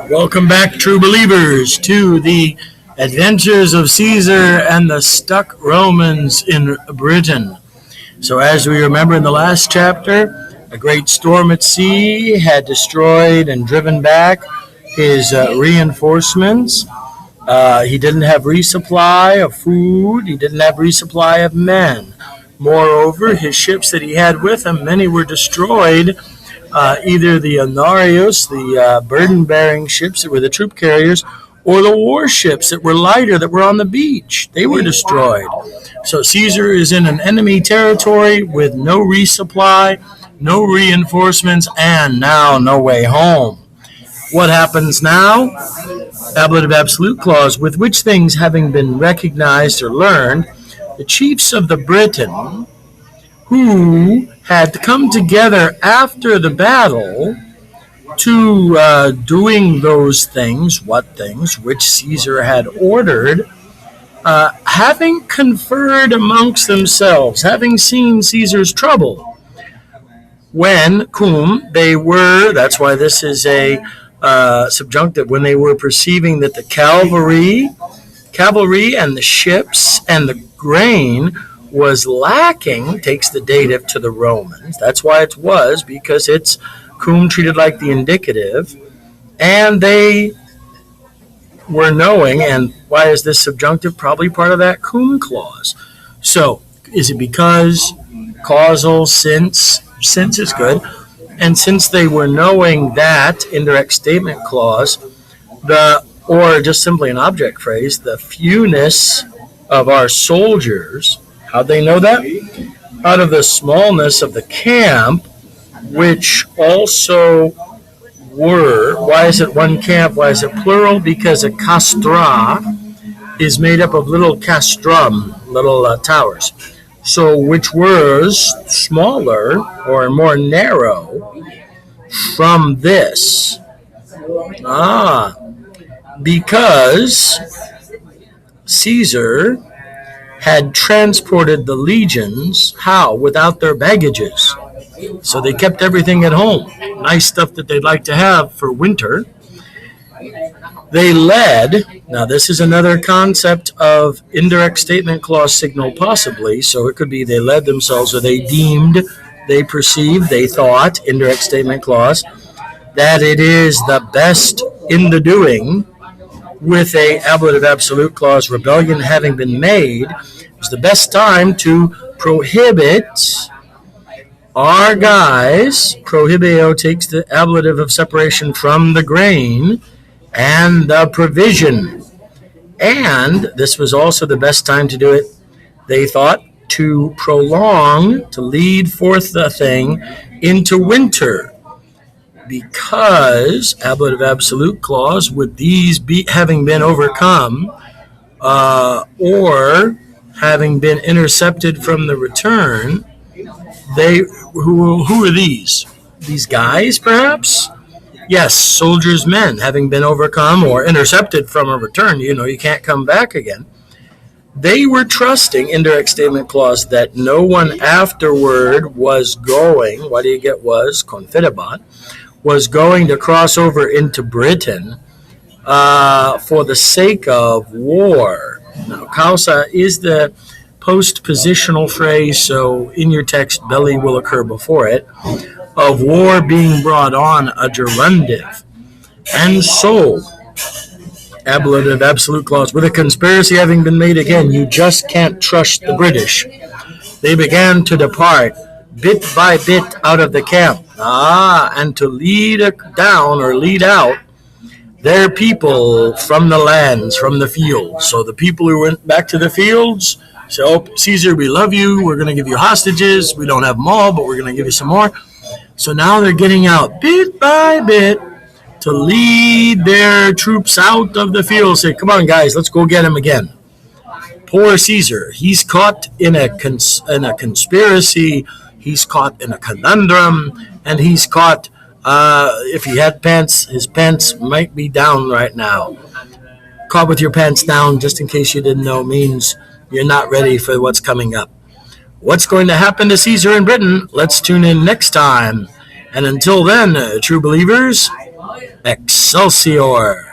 Welcome back, true believers, to the adventures of Caesar and the stuck Romans in Britain. So, as we remember in the last chapter, a great storm at sea had destroyed and driven back his reinforcements. He didn't have resupply of food. He didn't have resupply of men. Moreover, his ships that he had with him, many were destroyed. Either the Anarios, the burden-bearing ships that were the troop carriers, or the warships that were lighter that were on the beach. They were destroyed. So Caesar is in an enemy territory with no resupply, no reinforcements, and now no way home. What happens now? Ablative absolute clause, with which things having been recognized or learned, the chiefs of the Britain, who had come together after the battle to doing those things, what things, which Caesar had ordered, having conferred amongst themselves, having seen Caesar's trouble, when they were, that's why this is a subjunctive, when they were perceiving that the cavalry and the ships and the grain was lacking, takes the dative to the Romans. That's why it was, because it's cum treated like the indicative, and they were knowing. And why is this subjunctive? Probably part of that cum clause. So is it because causal, since is good, and since they were knowing that indirect statement clause, or just simply an object phrase, the fewness of our soldiers. How'd they know that? Out of the smallness of the camp, which also were, why is it one camp? Why is it plural? Because a castra is made up of little castrum, little towers. So which was smaller or more narrow from this. Because Caesar had transported the legions, how? Without their baggages. So they kept everything at home. Nice stuff that they'd like to have for winter. They led, now this is another concept of indirect statement clause signal possibly, so it could be they led themselves, or they deemed, they perceived, they thought, indirect statement clause, that it is the best in the doing, with a ablative absolute clause, rebellion having been made, is the best time to prohibit our guys. Prohibio takes the ablative of separation from the grain and the provision. And this was also the best time to do it, they thought, to prolong, to lead forth the thing into winter. Because ablative absolute clause, with these having been overcome or having been intercepted from the return, who are these? These guys, perhaps? Yes, soldiers, men, having been overcome or intercepted from a return. You can't come back again. They were trusting, indirect statement clause, that no one afterward was going, what do you get was, confidebat, was going to cross over into Britain for the sake of war. Now, causa is the post-positional phrase, so in your text, belly will occur before it, of war being brought on, a gerundive. And so, ablative absolute clause, with a conspiracy having been made again, you just can't trust the British. They began to depart bit by bit out of the camp, and to lead down or lead out their people from the lands, from the fields. So the people who went back to the fields said, "Oh, Caesar, we love you. We're going to give you hostages. We don't have them all, but we're going to give you some more." So now they're getting out bit by bit to lead their troops out of the field. Say, "Come on, guys, let's go get him again." Poor Caesar. He's caught in a conspiracy. He's caught in a conundrum, and he's caught, if he had pants, his pants might be down right now. Caught with your pants down, just in case you didn't know, means you're not ready for what's coming up. What's going to happen to Caesar in Britain? Let's tune in next time. And until then, true believers, Excelsior!